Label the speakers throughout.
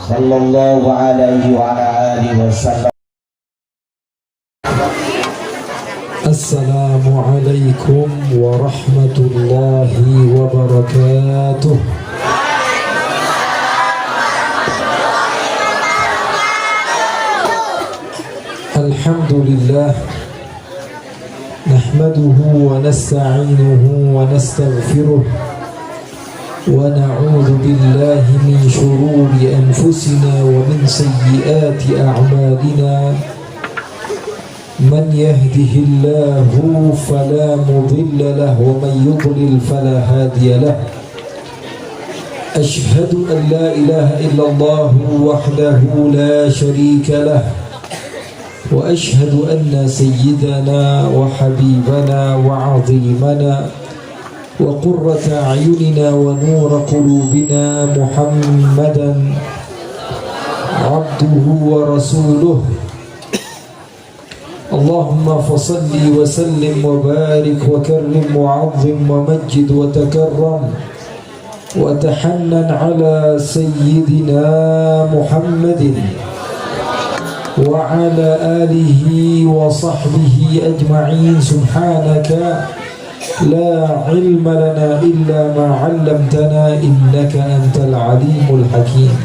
Speaker 1: sallallahu alaihi wa ala alihi wasallam.
Speaker 2: Assalamualaikum warahmatullahi wabarakatuh. Alhamdulillah, nahmaduhu wa nasta'inuhu wa nastaghfiruh wa na'udzu billahi min shururi anfusina wa min sayyiati a'malina. Man yahdihillahu fala mudilla lahu wa man yudlil fala hadiya lahu. Ashhadu an la ilaha illallah wahdahu la sharika lahu wa ashhadu anna sayyidana wa habibana wa azimana wa qurrata a'yunina wa nura qulubina Muhammadan abduhu wa rasuluh. Allahumma fasalli wa sallim wa barik wa karrim wa azim wa majid wa takarram wa tahannan ala sayyidina Muhammadin wa ala alihi wa sahbihi ajma'in. Subhanaka la ilma lana illa ma 'allamtana innaka antal alimul hakim.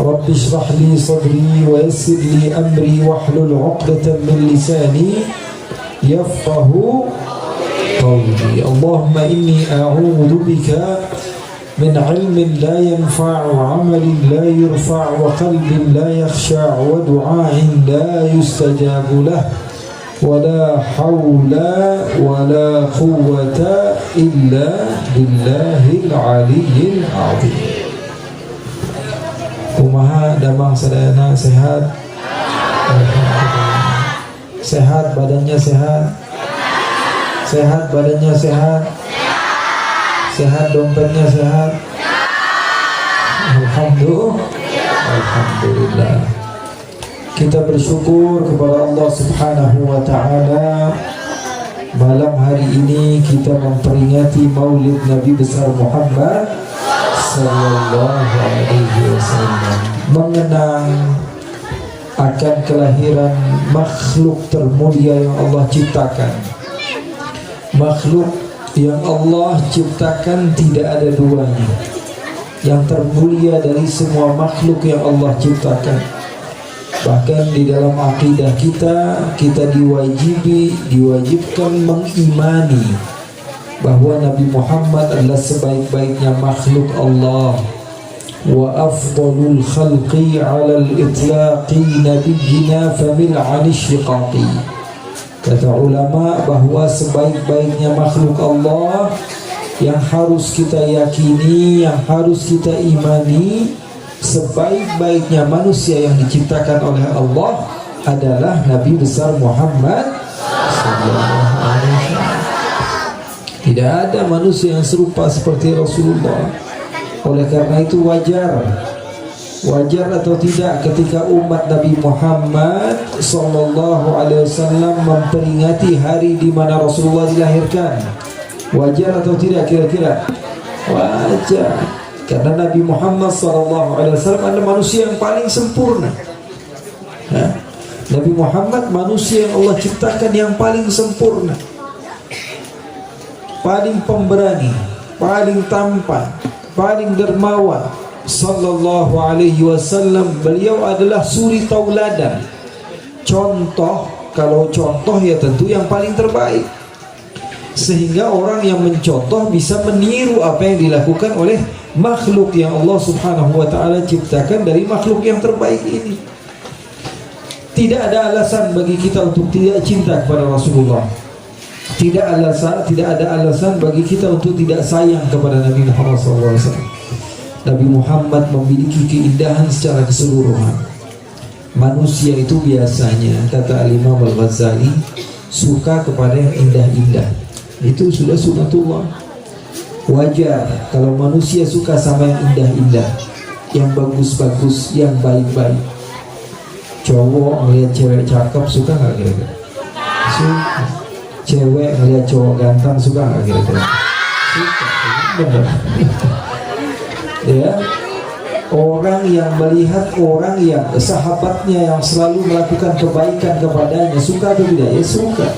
Speaker 2: Rabbi shrah li sadri wa yassir li amri wahlul 'uqdatam min lisani yafqahu qawli. Allahumma inni a'udzu bika min 'ilmin la yanfa'u 'amalin la yurfa'u wa qalbin la yakhsha'u wa du'a'in la yustajabu lahu wa la hawla wa la quwwata illa billahil 'aliyyil 'azim. Kumaha damang sadayana sehat? Sehat badannya sehat? Sehat badannya sehat? Sehat dompetnya sehat? Alhamdulillah. Kita bersyukur kepada Allah Subhanahu wa ta'ala. Malam hari ini kita memperingati Maulid Nabi besar Muhammad sallallahu alaihi wasallam, mengenang akan kelahiran makhluk termulia yang Allah ciptakan. Makhluk yang Allah ciptakan tidak ada duanya, yang termulia dari semua makhluk yang Allah ciptakan. Bahkan di dalam akidah kita diwajibkan mengimani bahwa Nabi Muhammad adalah sebaik-baiknya makhluk Allah, wa afdalul khalqi 'alal itlaqi nabiyyina famil 'ani syiqaqi. Kata ulama bahwa sebaik-baiknya makhluk Allah yang harus kita yakini, yang harus kita imani, sebaik-baiknya manusia yang diciptakan oleh Allah adalah Nabi besar Muhammad sallallahu alaihi wasallam. Tidak ada manusia yang serupa seperti Rasulullah. Oleh karena itu wajar atau tidak ketika umat Nabi Muhammad sallallahu alaihi wasallam memperingati hari di mana Rasulullah dilahirkan. Wajar atau tidak kira-kira? Wajar. Karena Nabi Muhammad sallallahu alaihi wasallam adalah manusia yang paling sempurna. Nabi Muhammad manusia yang Allah ciptakan yang paling sempurna, paling pemberani, paling tampan, paling dermawan sallallahu alaihi wasallam. Beliau adalah suri tauladan, contoh. Kalau contoh ya tentu yang paling terbaik, sehingga orang yang mencontoh bisa meniru apa yang dilakukan oleh makhluk yang Allah subhanahu wa ta'ala ciptakan dari makhluk yang terbaik ini. Tidak ada alasan bagi kita untuk tidak cinta kepada Rasulullah. Tidak ada alasan bagi kita untuk tidak sayang kepada Nabi Muhammad SAW. Nabi Muhammad memiliki keindahan secara keseluruhan. Manusia itu biasanya, kata Al-Imam Al-Ghazali, suka kepada yang indah-indah. Itu sudah sunatullah. Wajar kalau manusia suka sama yang indah-indah, yang bagus-bagus, yang baik-baik. Cowok ngeliat cewek cakep suka nggak kira-kira? Suka. Cewek ngeliat cowok ganteng suka nggak kira-kira? Suka. Bener. Ya. Orang yang melihat orang yang sahabatnya yang selalu melakukan kebaikan kepadanya, suka atau tidak? Ya suka.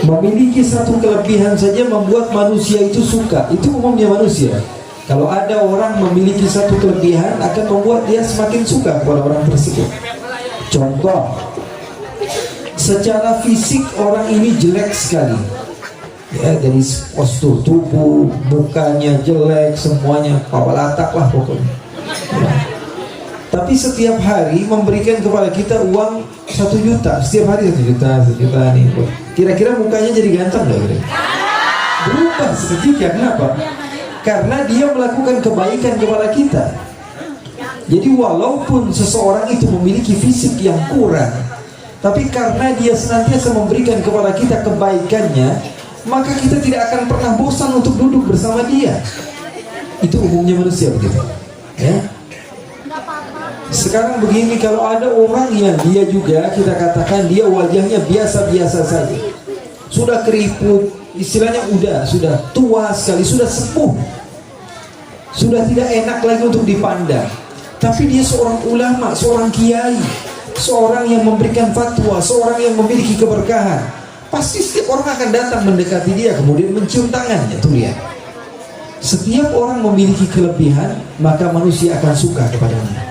Speaker 2: Memiliki satu kelebihan saja membuat manusia itu suka. Itu umumnya manusia. Kalau ada orang memiliki satu kelebihan akan membuat dia semakin suka kepada orang tersebut. Contoh, secara fisik orang ini jelek sekali. Ya, dari postur tubuh, mukanya jelek, semuanya papalatak lah pokoknya. Ya. Tapi setiap hari memberikan kepada kita uang 1 juta, setiap hari 1 juta nih. Kira-kira mukanya jadi ganteng nggak? Berubah seketika. Kenapa? Karena dia melakukan kebaikan kepada kita. Jadi walaupun seseorang itu memiliki fisik yang kurang, tapi karena dia senantiasa memberikan kepada kita kebaikannya, maka kita tidak akan pernah bosan untuk duduk bersama dia. Itu umumnya manusia begitu. Ya. Sekarang begini, kalau ada orang yang dia juga kita katakan dia wajahnya biasa-biasa saja, sudah keriput, istilahnya sudah tua sekali, sudah sepuh, sudah tidak enak lagi untuk dipandang, tapi dia seorang ulama, seorang kiai, seorang yang memberikan fatwa, seorang yang memiliki keberkahan, pasti setiap orang akan datang mendekati dia, kemudian mencium tangannya. Tuh lihat, setiap orang memiliki kelebihan, maka manusia akan suka kepadanya.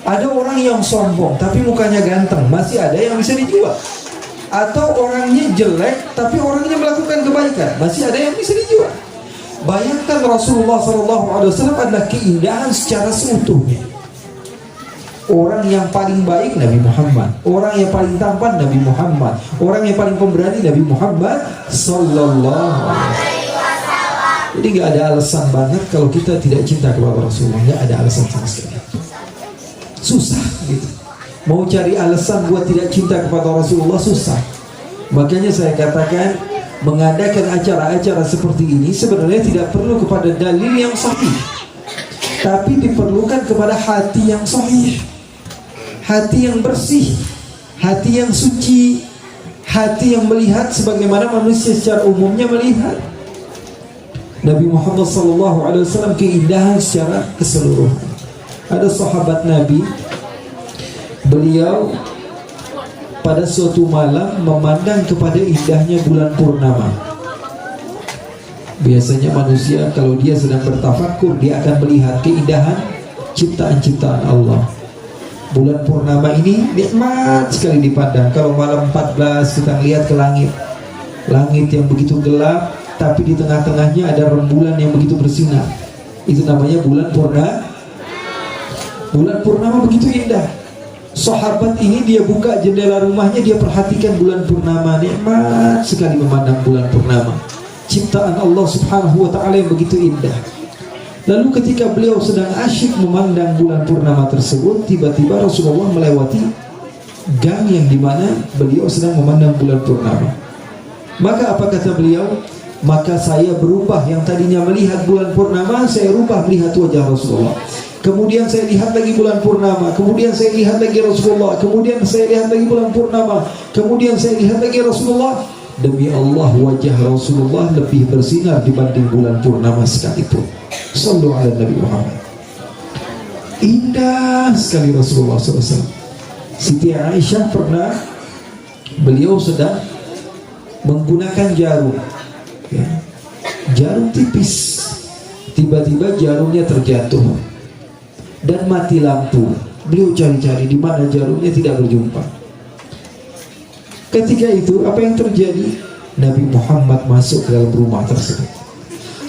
Speaker 2: Ada orang yang sombong tapi mukanya ganteng, masih ada yang bisa dijual. Atau orangnya jelek tapi orangnya melakukan kebaikan, masih ada yang bisa dijual. Bayangkan Rasulullah SAW adalah keindahan secara seutuhnya. Orang yang paling baik Nabi Muhammad, orang yang paling tampan Nabi Muhammad, orang yang paling pemberani Nabi Muhammad Sallallahu Alaihi Wasallam. Jadi gak ada alasan banget kalau kita tidak cinta kepada Rasulullah, gak ada alasan sama sekali. Susah gitu. Mau cari alasan buat tidak cinta kepada Rasulullah susah. Makanya saya katakan, mengadakan acara-acara seperti ini sebenarnya tidak perlu kepada dalil yang sahih, tapi diperlukan kepada hati yang sahih, hati yang bersih, hati yang suci, hati yang melihat sebagaimana manusia secara umumnya melihat. Nabi Muhammad SAW keindahan secara keseluruhan. Ada sahabat Nabi, beliau pada suatu malam memandang kepada indahnya bulan purnama. Biasanya manusia kalau dia sedang bertafakur, dia akan melihat keindahan ciptaan-ciptaan Allah. Bulan purnama ini nikmat sekali dipandang. Kalau malam 14 kita lihat ke langit, langit yang begitu gelap, tapi di tengah-tengahnya ada rembulan yang begitu bersinar. Itu namanya bulan purnama. Bulan purnama begitu indah. Sahabat ini dia buka jendela rumahnya, dia perhatikan bulan purnama, nikmat sekali memandang bulan purnama. Ciptaan Allah Subhanahu wa taala yang begitu indah. Lalu ketika beliau sedang asyik memandang bulan purnama tersebut, tiba-tiba Rasulullah melewati gang yang dimana beliau sedang memandang bulan purnama. Maka apa kata beliau? Maka saya berubah, yang tadinya melihat bulan purnama, saya rubah melihat wajah Rasulullah. Kemudian saya lihat lagi bulan purnama, kemudian saya lihat lagi Rasulullah, kemudian saya lihat lagi bulan purnama, kemudian saya lihat lagi Rasulullah. Demi Allah, wajah Rasulullah lebih bersinar dibanding bulan purnama sekalipun. Sallu ala Nabi Muhammad. Indah sekali Rasulullah SAW. Siti Aisyah pernah, beliau sedang menggunakan jarum, ya, jarum tipis. Tiba-tiba jarumnya terjatuh dan mati lampu. Beliau cari-cari di mana jarumnya, tidak berjumpa. Ketika itu apa yang terjadi? Nabi Muhammad masuk ke dalam rumah tersebut.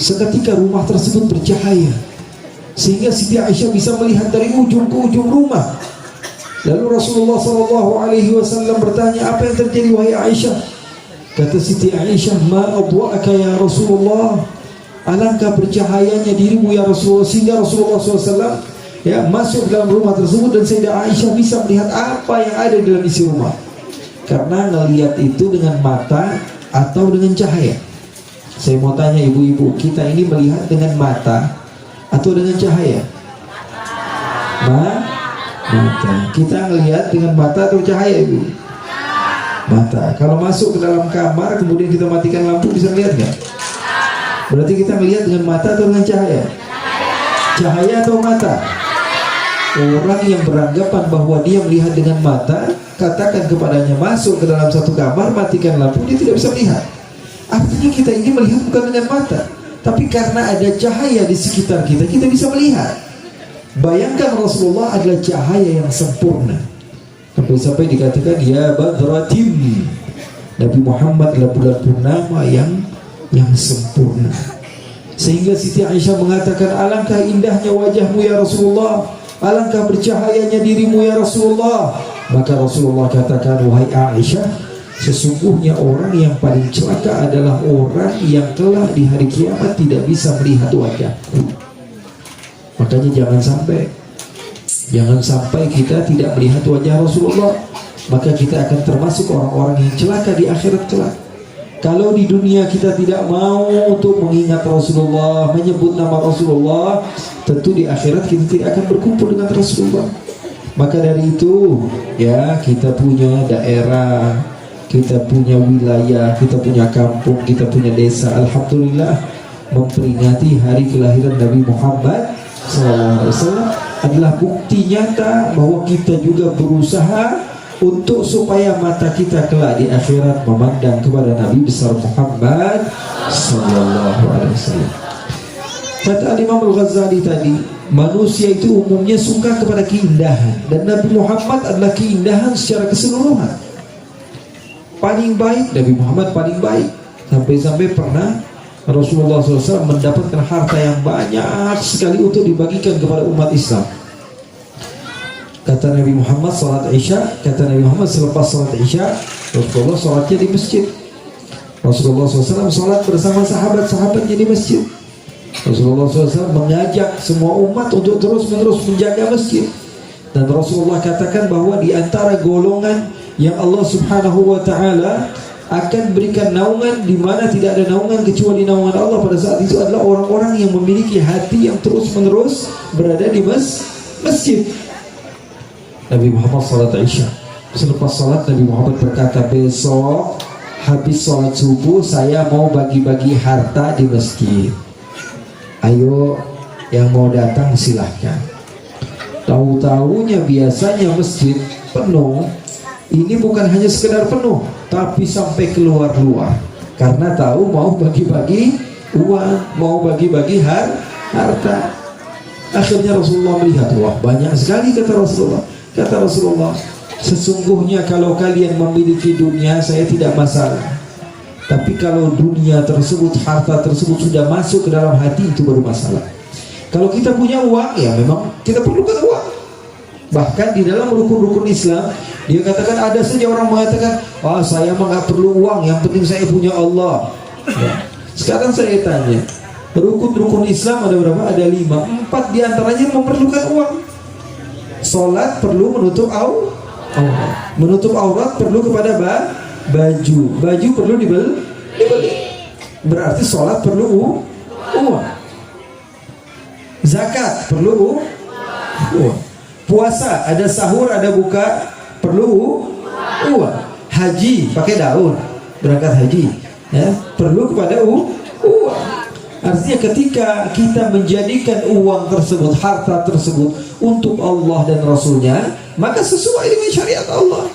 Speaker 2: Seketika rumah tersebut bercahaya sehingga Siti Aisyah bisa melihat dari ujung ke ujung rumah. Lalu Rasulullah SAW bertanya, apa yang terjadi wahai Aisyah? Kata Siti Aisyah, ma adwa'aka ya Rasulullah, alangkah bercahayanya dirimu ya Rasulullah, sehingga Rasulullah SAW ya masuk dalam rumah tersebut dan Sayyidah Aisyah bisa melihat apa yang ada di dalam isi rumah. Karena ngelihat itu dengan mata atau dengan cahaya. Saya mau tanya ibu-ibu, kita ini melihat dengan mata atau dengan cahaya? Mata. Kita ngelihat dengan mata atau cahaya, ibu? Mata. Kalau masuk ke dalam kamar kemudian kita matikan lampu, bisa lihat nggak? Berarti kita melihat dengan mata atau dengan cahaya? Cahaya atau mata? Orang yang beranggapan bahwa dia melihat dengan mata, katakan kepadanya masuk ke dalam satu kamar, matikan lampu, dia tidak bisa melihat. Artinya kita ini melihat bukan dengan mata, tapi karena ada cahaya di sekitar kita, kita bisa melihat. Bayangkan Rasulullah adalah cahaya yang sempurna. Sampai dikatakan ya badratim, Nabi Muhammad adalah bulan purnama yang sempurna. Sehingga Siti Aisyah mengatakan, alangkah indahnya wajahmu ya Rasulullah, alangkah bercahayanya dirimu ya Rasulullah. Maka Rasulullah katakan, wahai Aisyah, sesungguhnya orang yang paling celaka adalah orang yang kelak di hari kiamat tidak bisa melihat wajahku. Makanya jangan sampai kita tidak melihat wajah Rasulullah, maka kita akan termasuk orang-orang yang celaka di akhirat kelak. Kalau di dunia kita tidak mau untuk mengingat Rasulullah, menyebut nama Rasulullah, tentu di akhirat kita tidak akan berkumpul dengan Rasulullah. Maka dari itu, ya, kita punya daerah, kita punya wilayah, kita punya kampung, kita punya desa, alhamdulillah, memperingati hari kelahiran Nabi Muhammad SAW adalah bukti nyata bahwa kita juga berusaha untuk supaya mata kita kelak di akhirat memandang kepada Nabi besar Muhammad sallallahu alaihi wasallam. Kata Imam Al-Ghazali tadi, manusia itu umumnya suka kepada keindahan, dan Nabi Muhammad adalah keindahan secara keseluruhan. Paling baik, Nabi Muhammad paling baik. Sampai-sampai pernah Rasulullah SAW mendapatkan harta yang banyak sekali untuk dibagikan kepada umat Islam. Kata Nabi Muhammad salat Isya, kata Nabi Muhammad selepas salat Isya, Rasulullah salatnya di masjid. Rasulullah SAW salat bersama sahabat-sahabatnya di masjid. Rasulullah SAW mengajak semua umat untuk terus-menerus menjaga masjid. Dan Rasulullah katakan bahwa di antara golongan yang Allah Subhanahu wa Ta'ala akan berikan naungan di mana tidak ada naungan kecuali naungan Allah pada saat itu adalah orang-orang yang memiliki hati yang terus-menerus berada di masjid. Nabi Muhammad salat Isya. Selepas salat Nabi Muhammad berkata, besok habis salat subuh saya mau bagi-bagi harta di masjid. Ayo yang mau datang silahkan. Tahu-tahunya biasanya masjid penuh. Ini bukan hanya sekedar penuh, tapi sampai keluar-luar. Karena tahu mau bagi-bagi uang, mau bagi-bagi harta. Akhirnya Rasulullah melihat, wah banyak sekali, kata Rasulullah. Kata Rasulullah, sesungguhnya kalau kalian memiliki dunia saya tidak masalah, tapi kalau dunia tersebut, harta tersebut sudah masuk ke dalam hati, itu baru masalah. Kalau kita punya uang, ya memang kita perlukan uang. Bahkan di dalam rukun-rukun Islam, dia katakan ada saja orang mengatakan, oh saya mah nggak perlu uang, yang penting saya punya Allah. Ya. Sekarang saya tanya, rukun-rukun Islam ada berapa? Ada 5. 4 diantaranya memerlukan uang. Salat perlu menutup aurat, menutup aurat perlu kepada baju perlu dibeli. Berarti salat perlu uang. Zakat perlu uang. Puasa ada sahur, ada buka, perlu uang. Haji pakai daun, berangkat haji, ya, perlu kepada uang. Artinya ketika kita menjadikan uang tersebut, harta tersebut untuk Allah dan Rasulnya, maka sesuai dengan syariat Allah.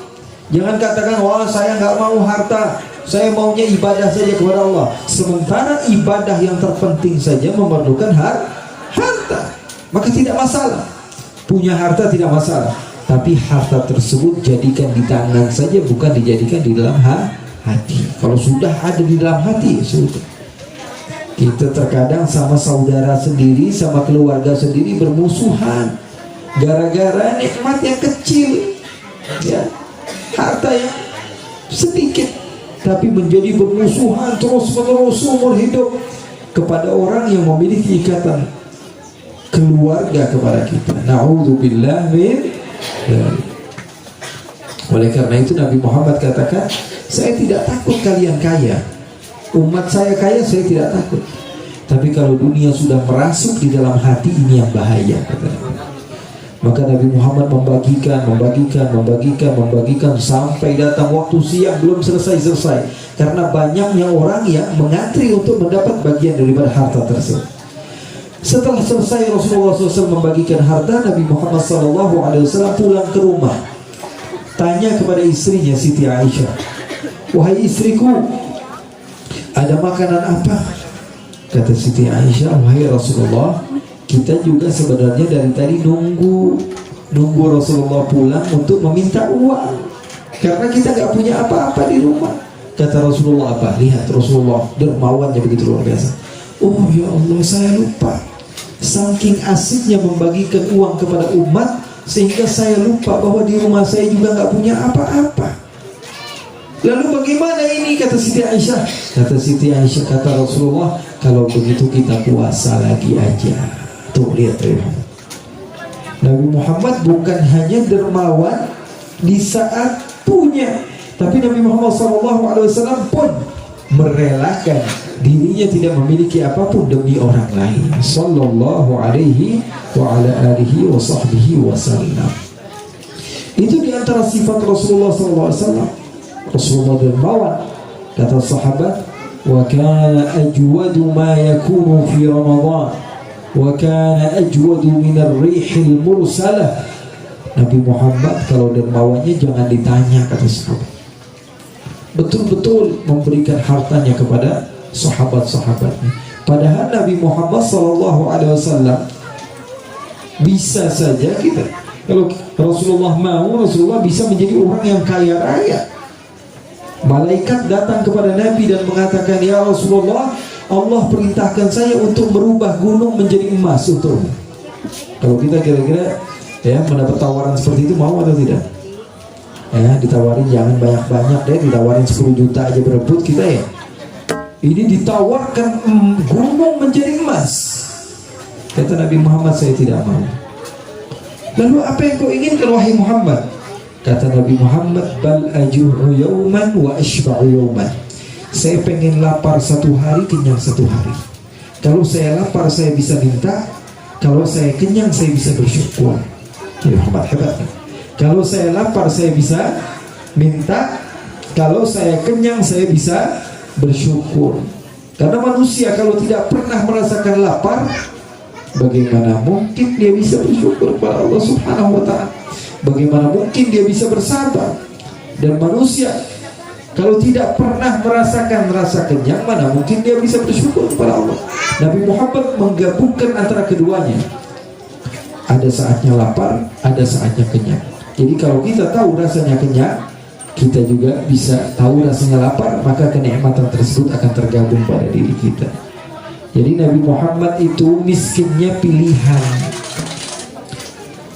Speaker 2: Jangan katakan, wah saya nggak mau harta, saya maunya ibadah saja kepada Allah. Sementara ibadah yang terpenting saja memerlukan harta, maka tidak masalah. Punya harta tidak masalah, tapi harta tersebut jadikan di tangan saja, bukan dijadikan di dalam hati. Kalau sudah ada di dalam hati, sudah. Kita terkadang sama saudara sendiri, sama keluarga sendiri bermusuhan gara-gara nikmat yang kecil, ya, harta yang sedikit, tapi menjadi bermusuhan terus-menerus seumur hidup kepada orang yang memiliki ikatan keluarga kepada kita. Na'udzubillah min dzalik. Oleh karena itu Nabi Muhammad katakan, saya tidak takut kalian kaya, umat saya kaya, saya tidak takut. Tapi kalau dunia sudah merasuk di dalam hati, ini yang bahaya, kata Nabi. Maka Nabi Muhammad membagikan sampai datang waktu siang belum selesai. Karena banyaknya orang yang mengantri untuk mendapat bagian daripada harta tersebut. Setelah selesai Rasulullah SAW membagikan harta, Nabi Muhammad SAW pulang ke rumah. Tanya kepada istrinya Siti Aisyah, "Wahai istriku, ada makanan apa?" Kata Siti Aisyah, "Wahai Rasulullah, kita juga sebenarnya dari tadi nunggu Rasulullah pulang untuk meminta uang, karena kita gak punya apa-apa di rumah." Kata Rasulullah apa? Lihat Rasulullah dermawannya begitu luar biasa. "Oh ya Allah, saya lupa. Saking asiknya membagikan uang kepada umat, sehingga saya lupa bahwa di rumah saya juga gak punya apa-apa." Lalu bagaimana ini? Kata Siti Aisyah. Kata Siti Aisyah, kata Rasulullah, "Kalau begitu kita puasa lagi aja." Tuh lihat ya. Nabi Muhammad bukan hanya dermawan di saat punya, tapi Nabi Muhammad SAW pun merelakan dirinya tidak memiliki apapun demi orang lain. Sallallahu alaihi wa ala alihi wa sahbihi wasallam. Itu diantara sifat Rasulullah SAW. Rasulullah dermawan. Kata sahabat, "Wa kana ajwadu ma yakunu fi Ramadan, wa kana ajwadu min ar-rihil mursalah." Nabi Muhammad kalau dermawannya jangan ditanya, kata sahabat. Betul-betul memberikan hartanya kepada sahabat-sahabatnya. Padahal Nabi Muhammad SAW bisa saja kita, kalau Rasulullah mau, Rasulullah bisa menjadi orang yang kaya raya. Malaikat datang kepada Nabi dan mengatakan, "Ya Rasulullah, Allah perintahkan saya untuk merubah gunung menjadi emas untuk." Kalau kita kira-kira ya mendapat tawaran seperti itu, mau atau tidak? Ya, ditawarin jangan banyak-banyak deh, ditawarin 10 juta aja berebut kita ya. Ini ditawarkan gunung menjadi emas. Kata Nabi Muhammad, "Saya tidak mau." Lalu apa yang kau inginkan wahai Muhammad? Kata Nabi Muhammad, "Bal aju'u yawman wa ashba'u yawman." Saya pengen lapar satu hari, kenyang satu hari. Kalau saya lapar saya bisa minta, kalau saya kenyang saya bisa bersyukur. Nabi Muhammad hebat kan? Kalau saya lapar saya bisa minta, kalau saya kenyang saya bisa bersyukur. Karena manusia kalau tidak pernah merasakan lapar, bagaimana mungkin dia bisa bersyukur kepada Allah Subhanahu wa ta'ala? Bagaimana mungkin dia bisa bersabar? Dan manusia kalau tidak pernah merasakan rasa kenyang, mana mungkin dia bisa bersyukur kepada Allah? Nabi Muhammad menggabungkan antara keduanya. Ada saatnya lapar, ada saatnya kenyang. Jadi kalau kita tahu rasanya kenyang, kita juga bisa tahu rasanya lapar, maka kenikmatan tersebut akan tergabung pada diri kita. Jadi Nabi Muhammad itu miskinnya pilihan.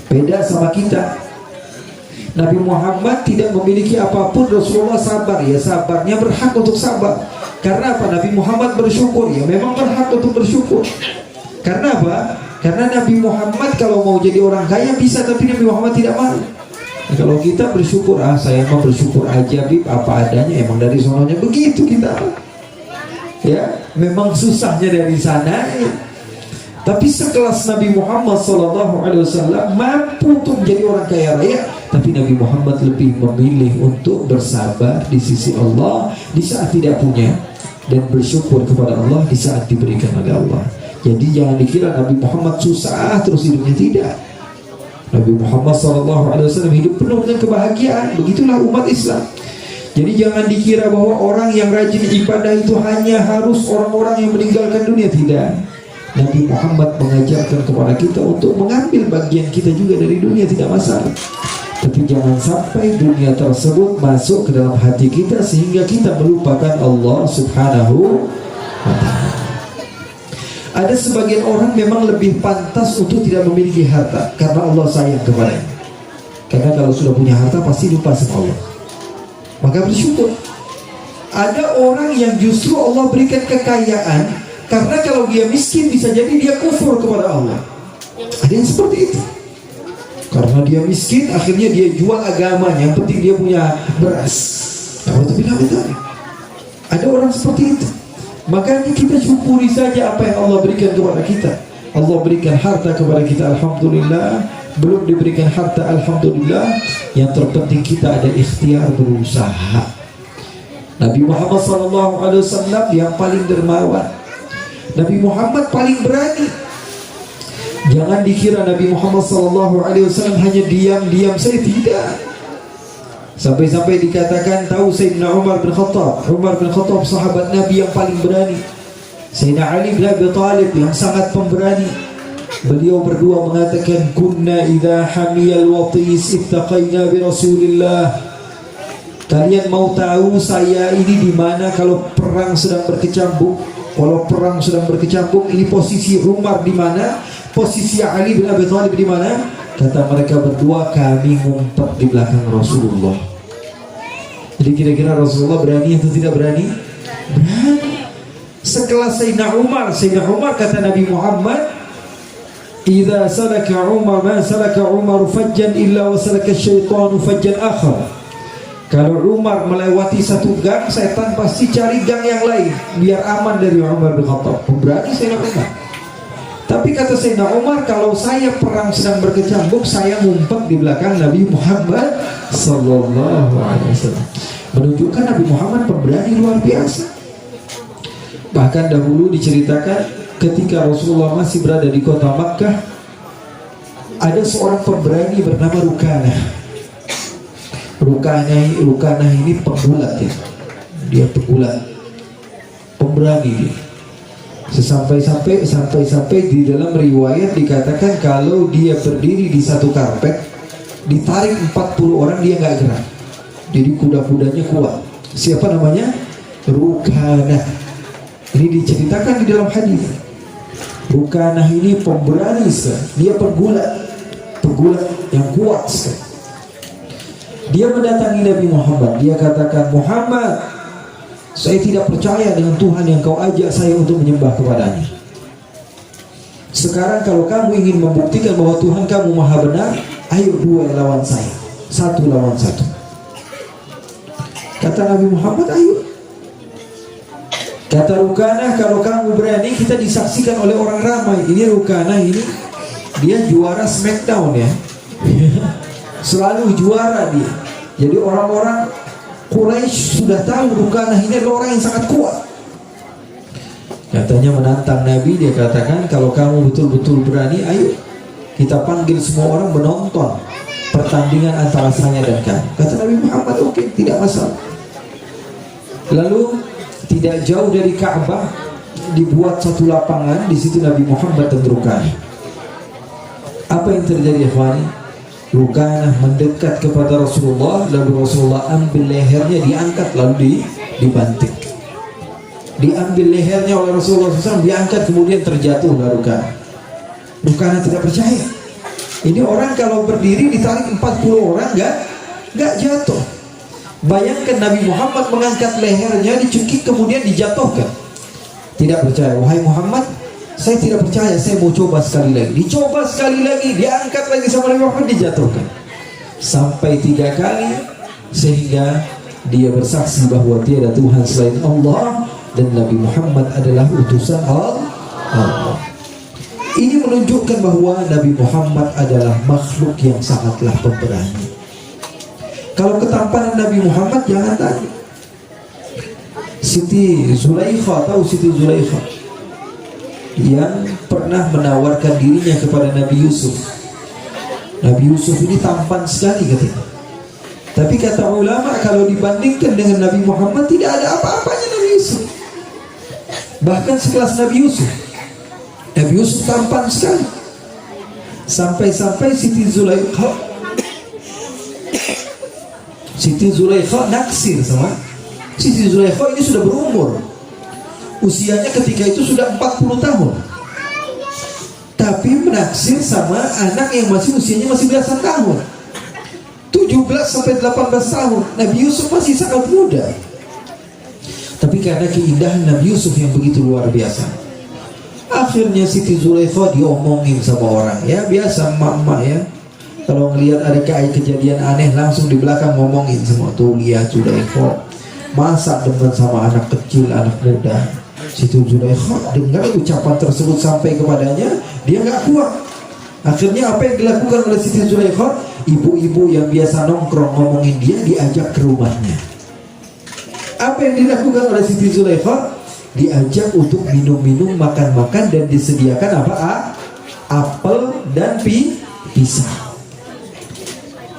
Speaker 2: Beda sama kita. Nabi Muhammad tidak memiliki apapun, Rasulullah sabar. Ya sabarnya berhak untuk sabar. Karena apa? Nabi Muhammad bersyukur. Ya memang berhak untuk bersyukur. Karena apa? Karena Nabi Muhammad kalau mau jadi orang kaya bisa, tapi Nabi Muhammad tidak mau. Nah, kalau kita bersyukur, saya mau bersyukur aja Bib, apa adanya, emang dari sononya begitu kita. Ya, memang susahnya dari sana ya. Tapi sekelas Nabi Muhammad SAW mampu untuk menjadi orang kaya raya, tapi Nabi Muhammad lebih memilih untuk bersabar di sisi Allah di saat tidak punya, dan bersyukur kepada Allah di saat diberikan oleh Allah. Jadi jangan dikira Nabi Muhammad susah terus hidupnya, tidak. Nabi Muhammad SAW hidup penuh dengan kebahagiaan. Begitulah umat Islam. Jadi jangan dikira bahwa orang yang rajin ibadah itu hanya harus orang-orang yang meninggalkan dunia, tidak. Nabi Muhammad mengajarkan kepada kita untuk mengambil bagian kita juga dari dunia, tidak masalah. Tapi jangan sampai dunia tersebut masuk ke dalam hati kita sehingga kita melupakan Allah Subhanahu wa ta'ala. Ada sebagian orang memang lebih pantas untuk tidak memiliki harta karena Allah sayang kepadanya. Karena kalau sudah punya harta pasti lupa sama Allah, maka bersyukur. Ada orang yang justru Allah berikan kekayaan karena kalau dia miskin bisa jadi dia kufur kepada Allah. Ada yang seperti itu. Karena dia miskin akhirnya dia jual agamanya, yang penting dia punya beras. Ada orang seperti itu. Makanya kita syukuri saja apa yang Allah berikan kepada kita. Allah berikan harta kepada kita, alhamdulillah. Belum diberikan harta, alhamdulillah. Yang terpenting kita ada ikhtiar berusaha. Nabi Muhammad SAW yang paling dermawan. Nabi Muhammad paling berani. Jangan dikira Nabi Muhammad SAW hanya diam-diam saja, tidak. Sampai-sampai dikatakan, tahu Sayyidina Umar bin Khattab sahabat Nabi yang paling berani, Sayyidina Ali bin Abi Thalib yang sangat pemberani. Beliau berdua mengatakan, kunna idza hamiyal watis ittaqaina bi Rasulillah. Kalian mau tahu saya ini di mana kalau perang sedang berkecambuk? Kalau perang sedang berkecambuk, ini posisi Umar di mana? Posisi Ali bin Abi Thalib di mana? Kata mereka berdua, kami ngumpet di belakang Rasulullah. Jadi kira-kira Rasulullah berani atau tidak berani? Berani. Sekelas Sayyidina Umar kata Nabi Muhammad, idza salaka Umar ma salaka Umar fajjan illa wa salaka syaitanu fajjan akhar. Kalau Umar melewati satu gang, setan pasti cari gang yang lain biar aman dari Umar bin Khattab. Berani Sayyidina Umar. Tapi kata Sayyidina Umar, kalau saya perang sedang berkecambuk, saya ngumpet di belakang Nabi Muhammad sallallahu alaihi wasallam. Menunjukkan Nabi Muhammad pemberani luar biasa. Bahkan dahulu diceritakan ketika Rasulullah masih berada di kota Makkah, ada seorang pemberani bernama Rukanah. Rukanah ini penggulat ya. Dia penggulat, pemberani dia. Sampai di dalam riwayat dikatakan kalau dia berdiri di satu karpet, ditarik 40 orang dia nggak gerak. Jadi kuda-kudanya kuat. Siapa namanya? Rukanah. Ini diceritakan di dalam hadis. Rukanah ini pemberani sekali. Dia penggulat yang kuat sekali. Dia mendatangi Nabi Muhammad. Dia katakan, Muhammad, saya tidak percaya dengan Tuhan yang kau ajak saya untuk menyembah kepadanya. Sekarang kalau kamu ingin membuktikan bahwa Tuhan kamu maha benar, ayo dua lawan saya, 1 lawan 1. Kata Nabi Muhammad, ayo. Kata Rukanah, kalau kamu berani, kita disaksikan oleh orang ramai. Ini Rukanah ini, dia juara Smackdown ya. Selalu juara dia. Jadi orang-orang Quraisy sudah tahu Rukanah ini adalah orang yang sangat kuat. Katanya menantang Nabi, dia katakan, kalau kamu betul-betul berani, ayo kita panggil semua orang menonton pertandingan antara saya dan kamu. Kata Nabi Muhammad, oke, tidak masalah. Lalu tidak jauh dari Ka'bah dibuat satu lapangan, di situ Nabi Muhammad dan Rukanah. Apa yang terjadi, ikhwani? Rukanah mendekat kepada Rasulullah, lalu Rasulullah ambil lehernya, diangkat lalu dibanting. Diambil lehernya oleh Rasulullah SAW, diangkat kemudian terjatuh Rukanah. Rukanah tidak percaya. Ini orang kalau berdiri ditarik 40 orang nggak jatuh. Bayangkan Nabi Muhammad mengangkat lehernya, dicekik kemudian dijatuhkan. Tidak percaya. Wahai Muhammad, saya tidak percaya, saya mau coba sekali lagi. Dicoba sekali lagi, diangkat lagi sama Nabi Muhammad, dijatuhkan. Sampai 3 kali, sehingga dia bersaksi bahwa tiada Tuhan selain Allah dan Nabi Muhammad adalah utusan Allah. Ini menunjukkan bahwa Nabi Muhammad adalah makhluk yang sangatlah pemberani. Kalau ketampanan Nabi Muhammad jangan tanya. Siti Zulaikha, tahu Siti Zulaikha? Yang pernah menawarkan dirinya kepada Nabi Yusuf. Nabi Yusuf ini tampan sekali katanya. Tapi kata ulama, kalau dibandingkan dengan Nabi Muhammad tidak ada apa-apanya Nabi Yusuf. Bahkan sekelas Nabi Yusuf. Nabi Yusuf tampan sekali. Sampai-sampai Siti Zulaikha naksir sama Siti Zulaikha ini sudah berumur. Usianya ketika itu sudah 40 tahun. Tapi menaksir sama anak yang usianya masih belasan tahun. 17 sampai 18 tahun. Nabi Yusuf masih sangat muda. Tapi karena keindahan Nabi Yusuf yang begitu luar biasa, akhirnya Siti Zulaikha diomongin sama orang. Ya biasa emak-emak ya, kalau ngelihat ada kayak kejadian aneh langsung di belakang ngomongin semua. Tuh lihat Zulaikha, masa demen sama anak kecil, anak muda. Siti Zulaikha dengar ucapan tersebut sampai kepadanya, dia nggak kuat. Akhirnya apa yang dilakukan oleh Siti Zulaikha? Ibu-ibu yang biasa nongkrong ngomongin dia diajak ke rumahnya. Apa yang dilakukan oleh Siti Zulaikha? Diajak untuk minum-minum, makan-makan, dan disediakan apa? apel dan pisau.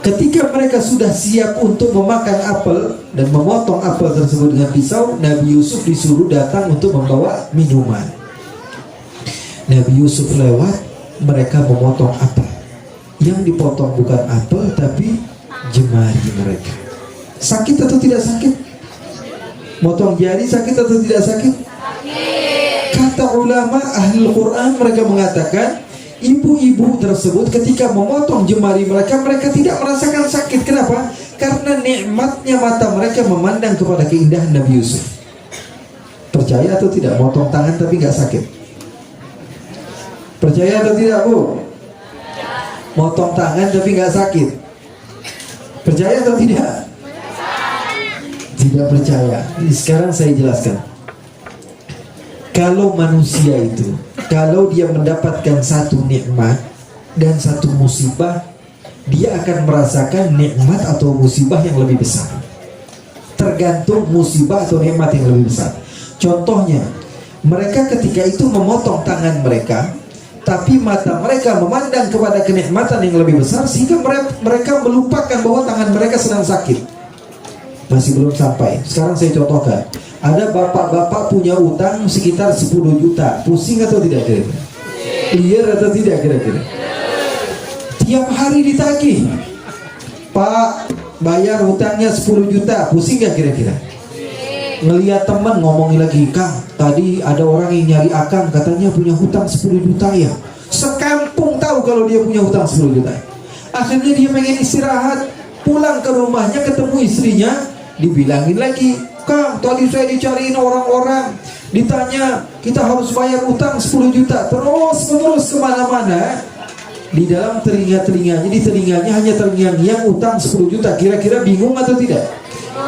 Speaker 2: Ketika mereka sudah siap untuk memakan apel dan memotong apel tersebut dengan pisau, Nabi Yusuf disuruh datang untuk membawa minuman. Nabi Yusuf lewat, mereka memotong apel. Yang dipotong bukan apel tapi jemari mereka. Sakit atau tidak sakit? Motong jari sakit atau tidak sakit? Kata ulama ahli Quran, mereka mengatakan ibu-ibu tersebut ketika memotong jemari mereka, mereka tidak merasakan sakit. Kenapa? Karena nikmatnya mata mereka memandang kepada keindahan Nabi Yusuf. Percaya atau tidak? Motong tangan tapi nggak sakit. Percaya atau tidak, Bu? Motong tangan tapi nggak sakit. Percaya atau tidak? Tidak percaya. Sekarang saya jelaskan. Kalau manusia itu, kalau dia mendapatkan satu nikmat dan satu musibah, dia akan merasakan nikmat atau musibah yang lebih besar. Tergantung musibah atau nikmat yang lebih besar. Contohnya, mereka ketika itu memotong tangan mereka, tapi mata mereka memandang kepada kenikmatan yang lebih besar, sehingga mereka melupakan bahwa tangan mereka sedang sakit. Masih belum sampai. Sekarang saya contohkan. Ada bapak-bapak punya utang sekitar 10 juta. Pusing atau tidak kira-kira? Liar atau tidak kira-kira? Tiap hari ditagih. Pak, bayar hutangnya 10 juta. Pusing gak kira-kira? Ngelihat teman ngomongin lagi, Kang, tadi ada orang yang nyari Akang, katanya punya hutang 10 juta ya. Sekampung tahu kalau dia punya hutang 10 juta. Akhirnya dia pengen istirahat. Pulang ke rumahnya ketemu istrinya, dibilangin lagi, Kang, tadi saya dicariin orang-orang, ditanya kita harus bayar utang 10 juta. Terus kemana-mana. Di dalam telinga-telinganya, di telinganya hanya terngiang-ngiang utang 10 juta. Kira-kira bingung atau tidak?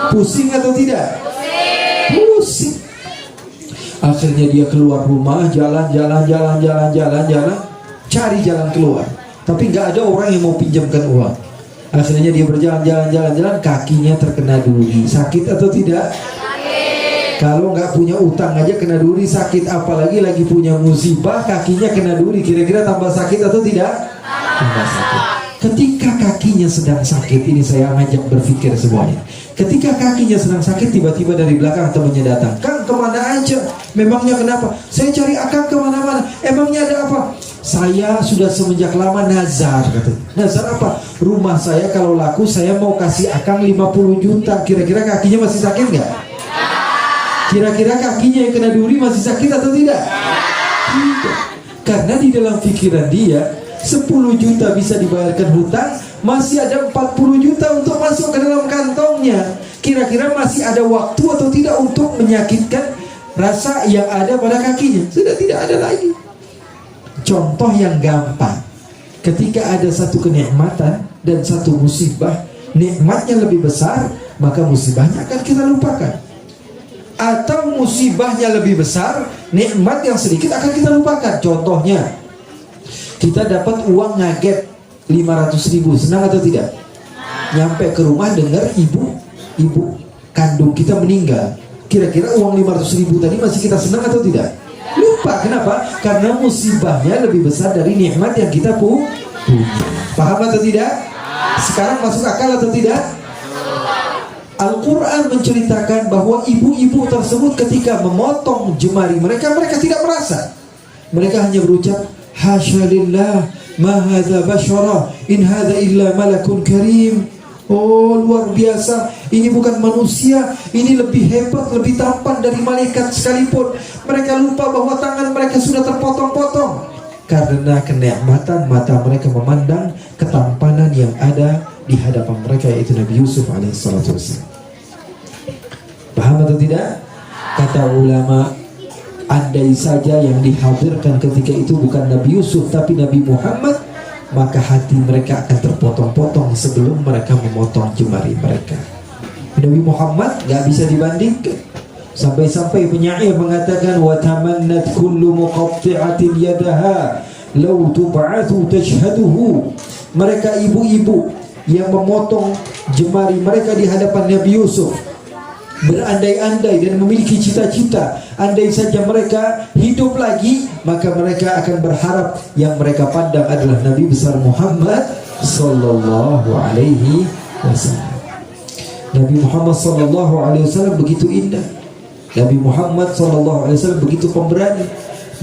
Speaker 2: Pusing atau tidak? Pusing. Akhirnya dia keluar rumah, jalan, cari jalan keluar. Tapi nggak ada orang yang mau pinjamkan uang. Akhirnya dia berjalan, kakinya terkena duri. Sakit atau tidak? Sakit. Kalau nggak punya utang aja kena duri sakit, apalagi lagi punya musibah kakinya kena duri. Kira-kira tambah sakit atau tidak? Tambah sakit. Ketika kakinya sedang sakit, ini saya ngajak berpikir semuanya. Ketika kakinya sedang sakit, tiba-tiba dari belakang temannya datang. Kang, kemana aja? Memangnya kenapa? Saya cari Akang kemana-mana. Emangnya ada apa? Saya sudah semenjak lama nazar, katanya. Nazar apa? Rumah saya kalau laku saya mau kasih Akang 50 juta. Kira-kira kakinya masih sakit nggak? Kira-kira kakinya yang kena duri masih sakit atau tidak? Tidak. Karena di dalam pikiran dia 10 juta bisa dibayarkan hutang, masih ada 40 juta untuk masuk ke dalam kantongnya. Kira-kira masih ada waktu atau tidak untuk menyakitkan rasa yang ada pada kakinya? Sudah tidak ada lagi. Contoh yang gampang, ketika ada satu kenikmatan dan satu musibah, nikmatnya lebih besar, maka musibahnya akan kita lupakan. Atau musibahnya lebih besar, nikmat yang sedikit akan kita lupakan. Contohnya, kita dapat uang ngaget 500.000, senang atau tidak? Nyampe ke rumah dengar ibu kandung kita meninggal. Kira-kira uang 500.000 tadi masih kita senang atau tidak? Lupa. Kenapa? Karena musibahnya lebih besar dari nikmat yang kita punya. Paham atau tidak? Sekarang masuk akal atau tidak? Al-Quran menceritakan bahwa ibu-ibu tersebut ketika memotong jemari mereka tidak merasa. Mereka hanya berucap, Hasya lillah, ma hadza bashara, in hadza illa malakun karim. Oh, luar biasa, ini bukan manusia, ini lebih hebat, lebih tampan dari malaikat sekalipun. Mereka lupa bahwa tangan mereka sudah terpotong-potong. Karena kenikmatan mata mereka memandang ketampanan yang ada di hadapan mereka, yaitu Nabi Yusuf alaihissalatu wassalam. Paham atau tidak? Kata ulama, andai saja yang dihadirkan ketika itu bukan Nabi Yusuf tapi Nabi Muhammad, maka hati mereka akan terpotong-potong sebelum mereka memotong jemari mereka. Nabi Muhammad gak bisa dibandingkan. Sampai-sampai penyair mengatakan, wa tamannat kullu muqatti'atin yadaha law tub'athu tashhaduhu. Mereka ibu-ibu yang memotong jemari mereka di hadapan Nabi Yusuf, berandai-andai dan memiliki cita-cita. Andai saja mereka hidup lagi, maka mereka akan berharap yang mereka pandang adalah Nabi besar Muhammad sallallahu alaihi wasallam. Nabi Muhammad sallallahu alaihi wasallam begitu indah. Nabi Muhammad sallallahu alaihi wasallam begitu pemberani.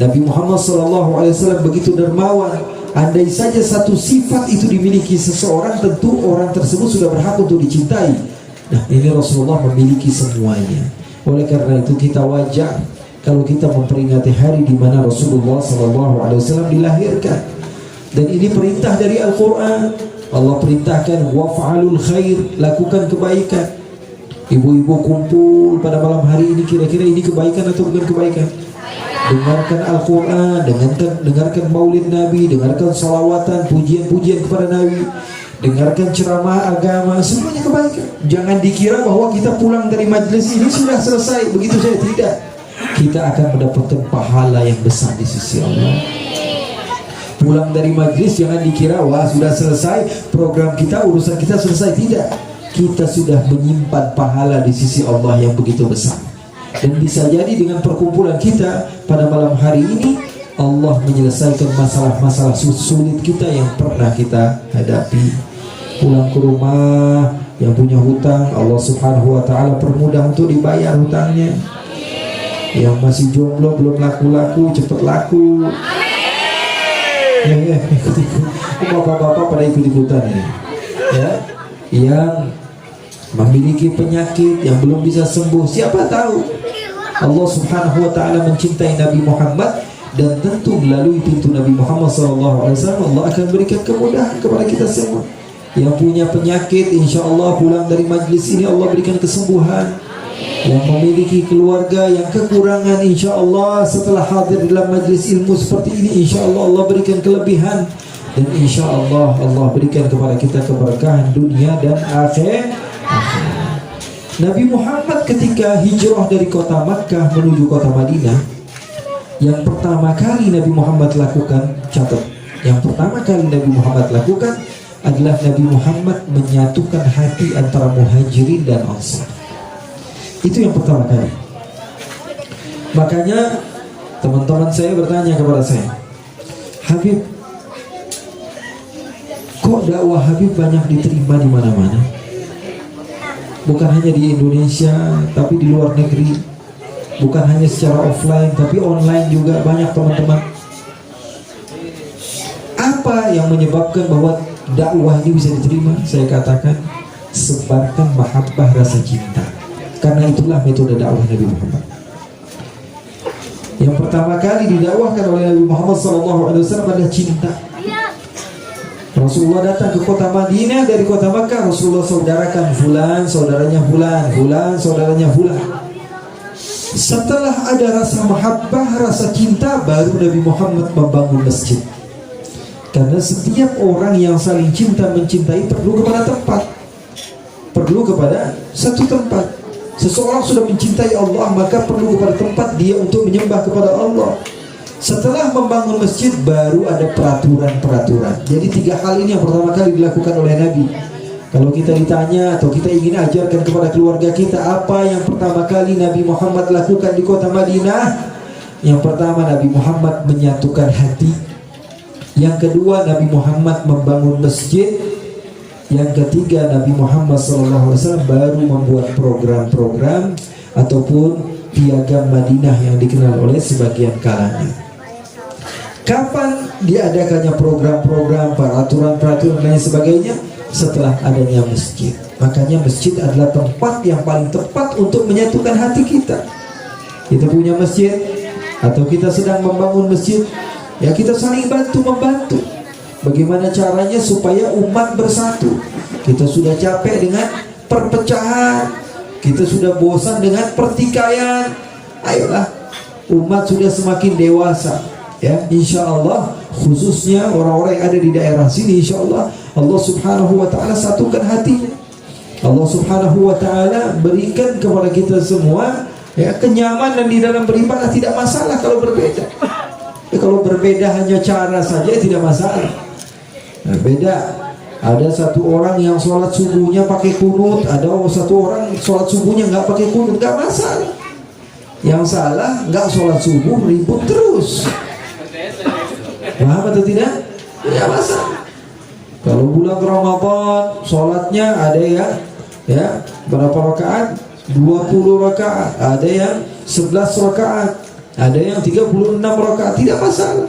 Speaker 2: Nabi Muhammad sallallahu alaihi wasallam begitu dermawan. Andai saja satu sifat itu dimiliki seseorang, tentu orang tersebut sudah berhak untuk dicintai. Nah, ini Rasulullah memiliki semuanya. Oleh karena itu kita wajar kalau kita memperingati hari di mana Rasulullah sallallahu alaihi wasallam dilahirkan. Dan ini perintah dari Al-Qur'an. Allah perintahkan waf'alul khair, lakukan kebaikan. Ibu-ibu kumpul pada malam hari ini, kira-kira ini kebaikan atau bukan kebaikan? Dengarkan Al-Quran, dengarkan maulid Nabi, dengarkan salawatan, pujian-pujian kepada Nabi, dengarkan ceramah agama, semuanya kebaikan. Jangan dikira bahwa kita pulang dari majelis ini sudah selesai, begitu saja. Tidak. Kita akan mendapatkan pahala yang besar di sisi Allah. Pulang dari majelis jangan dikira wah sudah selesai program kita, urusan kita selesai. Tidak. Kita sudah menyimpan pahala di sisi Allah yang begitu besar. Dan bisa jadi dengan perkumpulan kita pada malam hari ini, Allah menyelesaikan masalah-masalah sulit kita yang pernah kita hadapi. Pulang ke rumah, yang punya hutang, Allah subhanahu wa ta'ala permudah untuk dibayar hutangnya. Yang masih jomblo, belum laku-laku, cepat laku. Ikut-ikut. Bapak-bapak pada ikut-ikutan ini. Ya, yang memiliki penyakit yang belum bisa sembuh, siapa tahu Allah subhanahu wa ta'ala mencintai Nabi Muhammad, dan tentu melalui pintu Nabi Muhammad SAW Allah akan berikan kemudahan kepada kita semua. Yang punya penyakit, insya Allah pulang dari majlis ini Allah berikan kesembuhan. Yang memiliki keluarga yang kekurangan, insya Allah setelah hadir dalam majlis ilmu seperti ini, insya Allah Allah berikan kelebihan. Dan insya Allah Allah berikan kepada kita keberkahan dunia dan akhirat. Nabi Muhammad ketika hijrah dari kota Makkah menuju kota Madinah, yang pertama kali Nabi Muhammad lakukan, catat, yang pertama kali Nabi Muhammad lakukan adalah Nabi Muhammad menyatukan hati antara muhajirin dan ansar. Itu yang pertama kali. Makanya teman-teman saya bertanya kepada saya, Habib, kok dakwah Habib banyak diterima di mana-mana? Bukan hanya di Indonesia, tapi di luar negeri. Bukan hanya secara offline, tapi online juga banyak teman-teman. Apa yang menyebabkan bahwa dakwah ini bisa diterima? Saya katakan, sebarkan mahabbah, rasa cinta. Karena itulah metode dakwah Nabi Muhammad. Yang pertama kali didakwahkan oleh Nabi Muhammad SAW adalah cinta. Rasulullah datang ke kota Madinah dari kota Makkah. Rasulullah saudarakan fulan, saudaranya fulan, fulan, saudaranya fulan. Setelah ada rasa mahabbah, rasa cinta, baru Nabi Muhammad membangun masjid. Karena setiap orang yang saling cinta mencintai perlu kepada tempat, perlu kepada satu tempat. Seseorang sudah mencintai Allah, maka perlu kepada tempat dia untuk menyembah kepada Allah. Setelah membangun masjid, baru ada peraturan-peraturan. Jadi 3 hal ini yang pertama kali dilakukan oleh Nabi. Kalau kita ditanya atau kita ingin ajarkan kepada keluarga kita, apa yang pertama kali Nabi Muhammad lakukan di kota Madinah? Yang pertama, Nabi Muhammad menyatukan hati. Yang kedua, Nabi Muhammad membangun masjid. Yang ketiga, Nabi Muhammad SAW baru membuat program-program ataupun piagam Madinah yang dikenal oleh sebagian kalangan. Kapan diadakannya program-program, peraturan-peraturan dan lain sebagainya? Setelah adanya masjid. Makanya masjid adalah tempat yang paling tepat untuk menyatukan hati kita. Kita punya masjid atau kita sedang membangun masjid, ya kita saling bantu-membantu. Bagaimana caranya supaya umat bersatu? Kita sudah capek dengan perpecahan, kita sudah bosan dengan pertikaian. Ayolah, umat sudah semakin dewasa, ya, insya Allah, khususnya orang-orang yang ada di daerah sini, insya Allah Allah subhanahu wa ta'ala satukan hatinya. Allah subhanahu wa ta'ala berikan kepada kita semua, ya, kenyamanan di dalam beribadah. Tidak masalah kalau berbeda, ya, kalau berbeda hanya cara saja tidak masalah. Nah, beda Ada satu orang yang sholat subuhnya pakai kunut, ada satu orang sholat subuhnya nggak pakai kunut, nggak masalah. Yang salah nggak sholat subuh ribut terus. Paham atau tidak? Tidak masalah. Kalau bulan Ramadan sholatnya ada yang ya berapa rakaat? 20 rakaat, ada yang 11 rakaat, ada yang 36 rakaat, tidak masalah.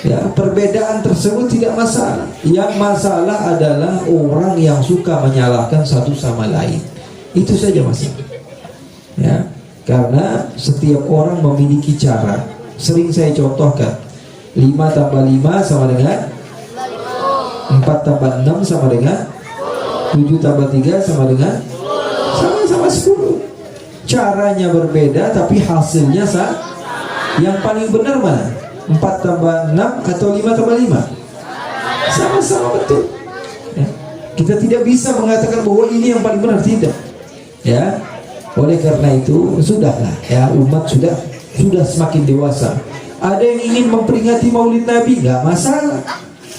Speaker 2: Ya, perbedaan tersebut tidak masalah. Yang masalah adalah orang yang suka menyalahkan satu sama lain. Itu saja masalah. Ya, karena setiap orang memiliki cara. Sering saya contohkan, 5 tambah 5 sama dengan 4 tambah 6 sama dengan 7 tambah 3 sama dengan sama-sama 10. Caranya berbeda tapi hasilnya sama. Yang paling benar mana? 4 tambah 6 atau 5 tambah 5? Sama-sama betul. Ya. Kita tidak bisa mengatakan bahwa ini yang paling benar, tidak. Ya. Oleh karena itu sudahlah ya, umat sudah semakin dewasa. Ada yang ingin memperingati Maulid Nabi, nggak masalah.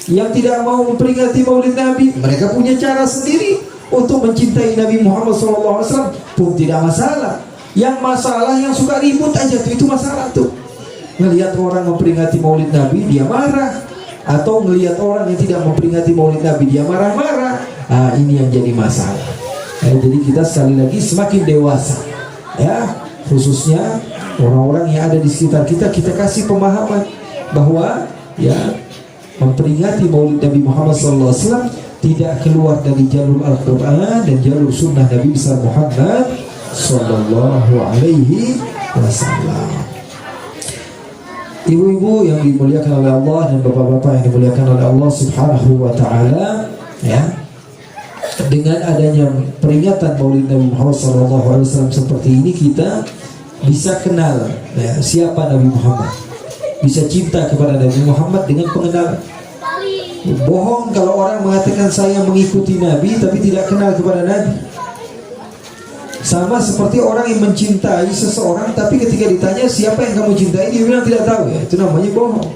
Speaker 2: Yang tidak mau memperingati Maulid Nabi, mereka punya cara sendiri untuk mencintai Nabi Muhammad SAW, pun tidak masalah. Yang masalah yang suka ribut aja tuh, itu masalah tuh. Ngelihat orang memperingati Maulid Nabi dia marah, atau ngelihat orang yang tidak memperingati Maulid Nabi dia marah-marah. Ini yang jadi masalah. Jadi kita sekali lagi semakin dewasa, ya, khususnya orang-orang yang ada di sekitar kita, kita kasih pemahaman bahwa ya memperingati Maulid Nabi Muhammad SAW tidak keluar dari jalur Al-Quran dan jalur Sunnah Nabi besar Muhammad Sallallahu Alaihi Wasallam. Ibu-ibu yang dimuliakan oleh Allah dan bapak-bapak yang dimuliakan oleh Allah Subhanahu wa Ta'ala, ya, dengan adanya peringatan Maulid Nabi Muhammad SAW seperti ini, kita bisa kenal ya, siapa Nabi Muhammad, bisa cinta kepada Nabi Muhammad dengan pengenalan. Bohong kalau orang mengatakan saya mengikuti Nabi tapi tidak kenal kepada Nabi. Sama seperti orang yang mencintai seseorang tapi ketika ditanya siapa yang kamu cintai, dia bilang tidak tahu, ya itu namanya bohong.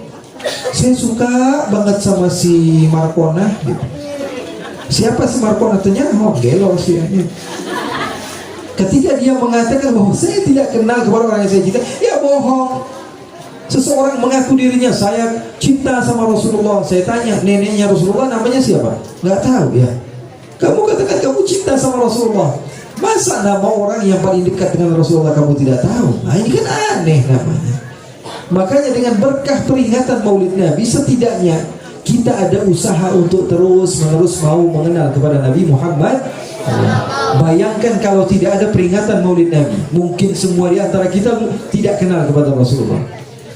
Speaker 2: Saya suka banget sama si Markona gitu. Siapa si Markona? Ternyata gelo sih. Ketika dia mengatakan bahwa saya tidak kenal kepada orang yang saya cintai, ya bohong. Seseorang mengaku dirinya saya cinta sama Rasulullah, saya tanya neneknya Rasulullah namanya siapa? Nggak tahu ya. Kamu katakan kamu cinta sama Rasulullah, masa nama orang yang paling dekat dengan Rasulullah kamu tidak tahu? Nah ini kan aneh namanya. Makanya dengan berkah peringatan Maulid Nabi, setidaknya kita ada usaha untuk terus-menerus mau mengenal kepada Nabi Muhammad. Bayangkan kalau tidak ada peringatan Maulid Nabi, mungkin semua di antara kita tidak kenal kepada Rasulullah.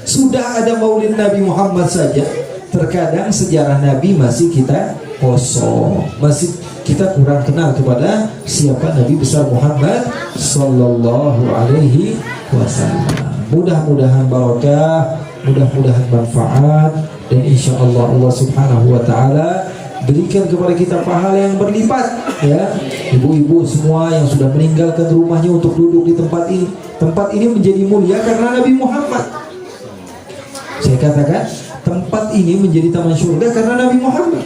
Speaker 2: Sudah ada Maulid Nabi Muhammad saja, terkadang sejarah Nabi masih kita kosong, masih kita kurang kenal kepada siapa Nabi besar Muhammad Sallallahu Alaihi Wasallam. Mudah-mudahan barakah, mudah-mudahan manfaat, dan insya Allah Allah Subhanahu Wa Taala berikan kepada kita pahala yang berlipat. Ya, ibu-ibu semua yang sudah meninggalkan rumahnya untuk duduk di tempat ini, tempat ini menjadi mulia karena Nabi Muhammad. Saya katakan tempat ini menjadi taman surga karena Nabi Muhammad.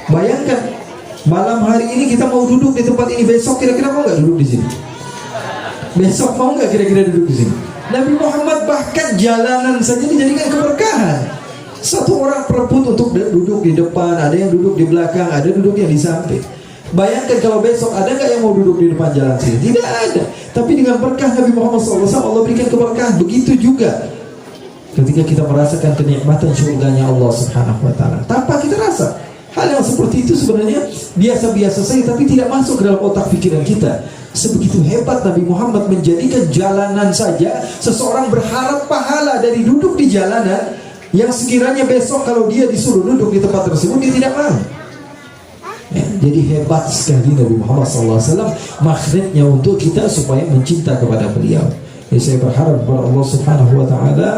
Speaker 2: Bayangkan malam hari ini kita mau duduk di tempat ini, besok kira-kira mau nggak duduk di sini? Besok mau nggak kira-kira duduk di sini? Nabi Muhammad bahkan jalanan saja dijadikan keberkahan. Satu orang berebut untuk duduk di depan, ada yang duduk di belakang, ada duduk yang di samping. Bayangkan kalau besok ada nggak yang mau duduk di depan jalan sini? Tidak ada. Tapi dengan berkah Nabi Muhammad SAW, Allah berikan keberkahan. Begitu juga ketika kita merasakan kenikmatan surganya Allah Subhanahu Wa Taala, tanpa kita rasa. Hal yang seperti itu sebenarnya biasa-biasa saja, tapi tidak masuk ke dalam otak pikiran kita. Sebegitu hebat Nabi Muhammad menjadikan jalanan saja seseorang berharap pahala dari duduk di jalanan, yang sekiranya besok kalau dia disuruh duduk di tempat tersebut dia tidak mau. Ya, jadi hebat sekali Nabi Muhammad SAW, magnetnya untuk kita supaya mencinta kepada beliau. Jadi saya berharap kepada Allah Subhanahu Wa Taala,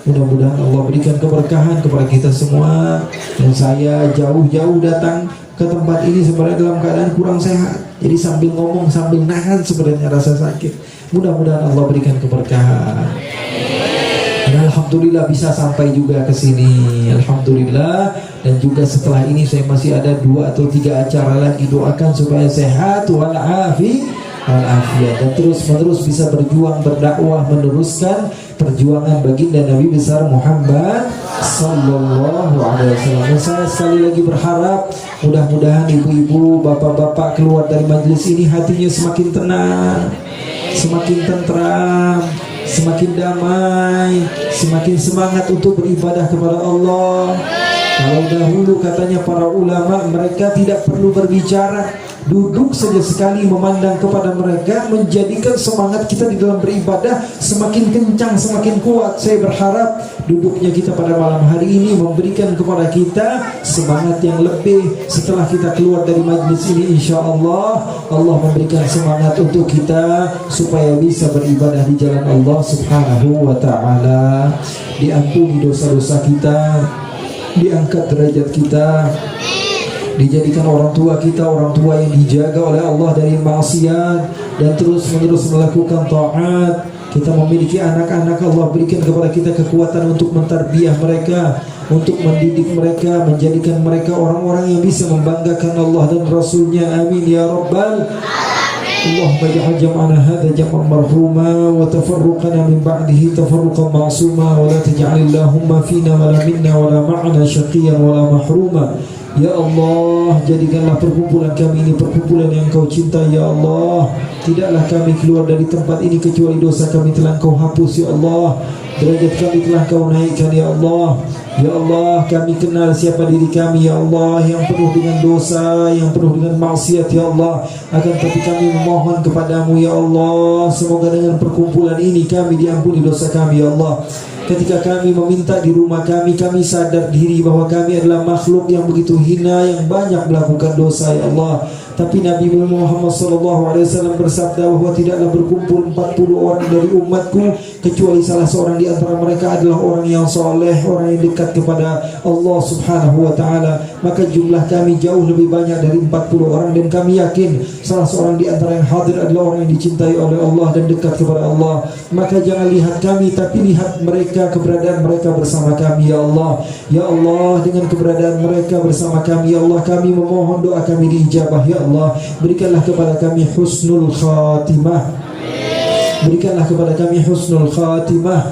Speaker 2: mudah-mudahan Allah berikan keberkahan kepada kita semua. Dan saya jauh-jauh datang ke tempat ini sebenarnya dalam keadaan kurang sehat, jadi sambil ngomong sambil nahan sebenarnya rasa sakit. Mudah-mudahan Allah berikan keberkahan. Dan alhamdulillah bisa sampai juga ke sini. Alhamdulillah. Dan juga setelah ini saya masih ada 2 atau 3 acara lagi. Doakan supaya sehat walafiat dan terus-menerus bisa berjuang, berdakwah, meneruskan perjuangan baginda Nabi besar Muhammad sallallahu alaihi wasallam. Dan saya sekali lagi berharap mudah-mudahan ibu-ibu, bapak-bapak keluar dari majelis ini hatinya semakin tenang, semakin tentram, semakin damai, semakin semangat untuk beribadah kepada Allah. Kalau dahulu katanya para ulama, mereka tidak perlu berbicara, duduk saja sekali memandang kepada mereka menjadikan semangat kita di dalam beribadah semakin kencang, semakin kuat. Saya berharap duduknya kita pada malam hari ini memberikan kepada kita semangat yang lebih. Setelah kita keluar dari majlis ini, insya Allah Allah memberikan semangat untuk kita supaya bisa beribadah di jalan Allah subhanahu wa ta'ala. Diampuni dosa-dosa kita, diangkat derajat kita, dijadikan orang tua kita orang tua yang dijaga oleh Allah dari maksiat dan terus-menerus melakukan taat. Kita memiliki anak-anak, Allah berikan kepada kita kekuatan untuk mentarbiyah mereka, untuk mendidik mereka, menjadikan mereka orang-orang yang bisa membanggakan Allah dan Rasulnya. Amin ya Rabbal. اللهم اجعل جمعنا هذا جمعا مرحوما وتفرقنا من بعده تفرقا معصوما ولا تجعل اللهم فينا ولا منا ولا معنا شقيا ولا محروما. Ya Allah, jadikanlah perkumpulan kami ini perkumpulan yang Kau cintai ya Allah. Tidaklah kami keluar dari tempat ini kecuali dosa kami telah Kau hapus ya Allah, derajat kami telah Kau naikkan ya Allah. Ya Allah, kami kenal siapa diri kami ya Allah, yang penuh dengan dosa, yang penuh dengan maksiat ya Allah. Akan tapi kami memohon kepadamu ya Allah, semoga dengan perkumpulan ini kami diampuni dosa kami ya Allah. Ketika kami meminta di rumah kami, kami sadar diri bahwa kami adalah makhluk yang begitu hina, yang banyak melakukan dosa ya Allah. Tapi Nabi Muhammad SAW bersabda bahwa tidaklah berkumpul 40 orang dari umatku kecuali salah seorang di antara mereka adalah orang yang soleh, orang yang dekat kepada Allah subhanahu wa ta'ala. Maka jumlah kami jauh lebih banyak dari 40 orang, dan kami yakin salah seorang di antara yang hadir adalah orang yang dicintai oleh Allah dan dekat kepada Allah. Maka jangan lihat kami, tapi lihat mereka, keberadaan mereka bersama kami ya Allah. Ya Allah, dengan keberadaan mereka bersama kami ya Allah, kami memohon doa kami diijabah ya Allah. Berikanlah kepada kami husnul khatimah. Berikanlah kepada kami husnul khatimah.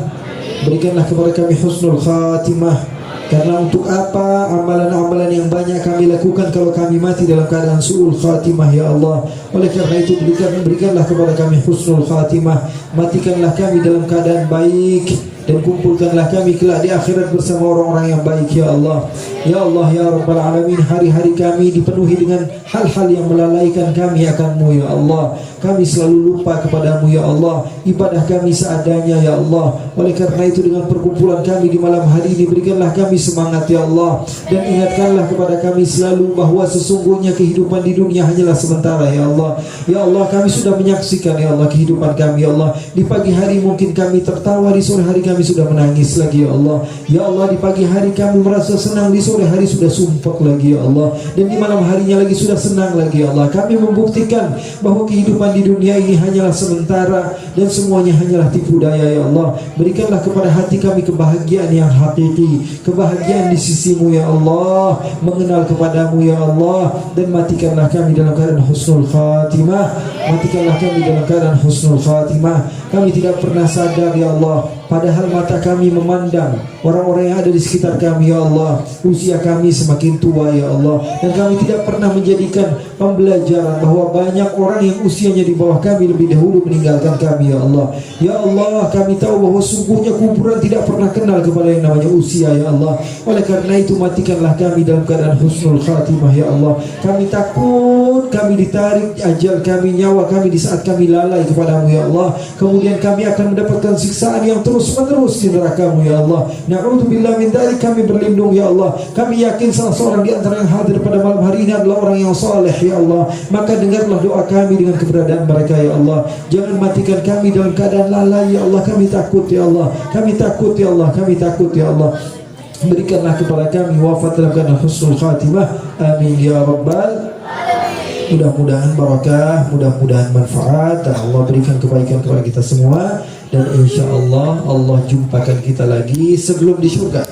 Speaker 2: Berikanlah kepada kami husnul khatimah. Karena untuk apa amalan-amalan yang banyak kami lakukan kalau kami mati dalam keadaan su'ul khatimah ya Allah. Oleh karena itu berikanlah kepada kami husnul khatimah. Matikanlah kami dalam keadaan baik, dan kumpulkanlah kami kelak di akhirat bersama orang-orang yang baik ya Allah. Ya Allah ya Rabbal Alamin, hari-hari kami dipenuhi dengan hal-hal yang melalaikan kami akan-Mu ya Allah. Kami selalu lupa kepadamu ya Allah, ibadah kami seadanya ya Allah. Oleh karena itu dengan perkumpulan kami di malam hari ini, berikanlah kami semangat ya Allah, dan ingatkanlah kepada kami selalu bahwa sesungguhnya kehidupan di dunia hanyalah sementara ya Allah. Ya Allah, kami sudah menyaksikan ya Allah kehidupan kami ya Allah. Di pagi hari mungkin kami tertawa, di sore hari kami sudah menangis lagi ya Allah. Ya Allah, di pagi hari kami merasa senang, di sore hari sudah sumpah lagi ya Allah, dan di malam harinya lagi sudah senang lagi ya Allah. Kami membuktikan bahwa kehidupan di dunia ini hanyalah sementara dan semuanya hanyalah tipu daya ya Allah. Berikanlah kepada hati kami kebahagiaan yang hakiki, kebahagiaan di sisimu ya Allah, mengenal kepadamu ya Allah, dan matikanlah kami dalam keadaan husnul khatimah. Matikanlah kami dalam keadaan husnul khatimah. Kami tidak pernah sadar ya Allah, padahal mata kami memandang orang-orang yang ada di sekitar kami ya Allah, usia kami semakin tua ya Allah, dan kami tidak pernah menjadikan pembelajaran bahwa banyak orang yang usianya di bawah kami lebih dahulu meninggalkan kami ya Allah. Ya Allah, kami tahu bahwa sungguhnya kuburan tidak pernah kenal kepada yang namanya usia ya Allah. Oleh karena itu matikanlah kami dalam keadaan husnul khatimah ya Allah. Kami takut kami ditarik ajal kami, nyawa kami di saat kami lalai kepadamu ya Allah. Kemudian kami akan mendapatkan siksaan yang terus-menerus di neraka-Mu ya Allah. Na'udzubillah min dzalik, kami berlindung ya Allah. Kami yakin salah seorang di antara yang hadir pada malam hari ini adalah orang yang saleh ya Allah. Maka dengarlah doa kami dengan keberadaan mereka ya Allah. Jangan matikan kami dalam keadaan lalai ya Allah. Kami takut ya Allah. Kami takut ya Allah. Kami takut ya Allah. Berikanlah kepada kami wafat dalam keadaan husnul khatimah. Amin ya Rabbal. Mudah-mudahan barakah, mudah-mudahan manfaat, dan Allah berikan kebaikan kepada kita semua. dan insya Allah Allah jumpakan kita lagi sebelum di surga.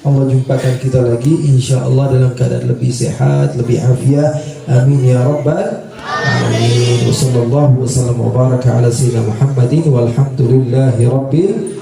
Speaker 2: Allah jumpakan kita lagi insya Allah dalam keadaan lebih sehat, lebih afiat. Amin ya rabbal alamin. Wassallallahu wasallam wa baraka ala sayyidina Muhammadin walhamdulillahi rabbil